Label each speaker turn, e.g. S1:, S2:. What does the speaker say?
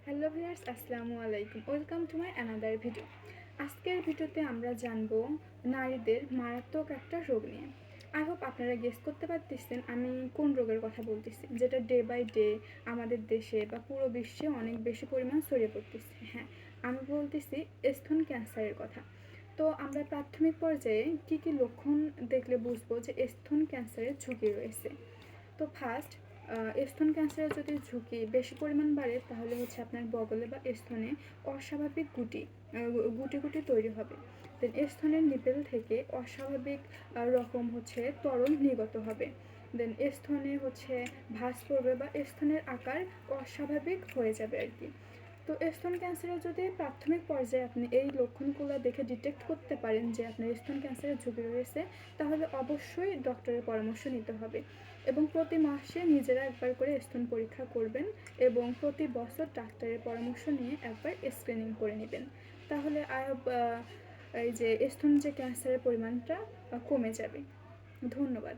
S1: Hello viewers, আসসালামু আলাইকুম। Welcome to my another video. আজকের ভিডিওতে আমরা জানবো নারীদের মারাত্মক একটা রোগ নিয়ে। আই হোপ আপনারা গেস করতে পারতেছেন আমি কোন রোগের কথা বলতেছি, যেটা ডে বাই ডে আমাদের দেশে বা পুরো বিশ্বে অনেক বেশি পরিমাণ ছড়িয়ে পড়তেছে। হ্যাঁ, আমি বলতেছি স্তন ক্যান্সারের কথা। তো আমরা প্রাথমিক পর্যায়ে কী কী লক্ষণ দেখলে বুঝবো যে স্তন ক্যান্সারের ঝুঁকি রয়েছে। তো ফার্স্ট, স্তন ক্যান্সারের যদি ঝুঁকি বেশি পরিমাণ বাড়ে তাহলে হচ্ছে আপনার বগলে বা স্তনে অস্বাভাবিক গুটি গুটি তৈরি হবে। দেন স্তনের নিপেল থেকে অস্বাভাবিক রকম হচ্ছে তরল নির্গত হবে। দেন স্তনে হচ্ছে ভাঁজ পড়বে বা স্তনের আকার অস্বাভাবিক হয়ে যাবে আর কি। তো স্তন ক্যান্সারের যদি প্রাথমিক পর্যায়ে আপনি এই লক্ষণগুলো দেখে ডিটেক্ট করতে পারেন যে আপনার স্তন ক্যান্সারের ঝুঁকি রয়েছে, তাহলে অবশ্যই ডক্টরের পরামর্শ নিতে হবে এবং প্রতি মাসে নিজেরা একবার করে স্তন পরীক্ষা করবেন এবং প্রতি বছর ডাক্তারের পরামর্শ নিয়ে একবার স্ক্রিনিং করে নেবেন। তাহলে এই যে স্তন যে ক্যান্সারের পরিমাণটা কমে যাবে। ধন্যবাদ।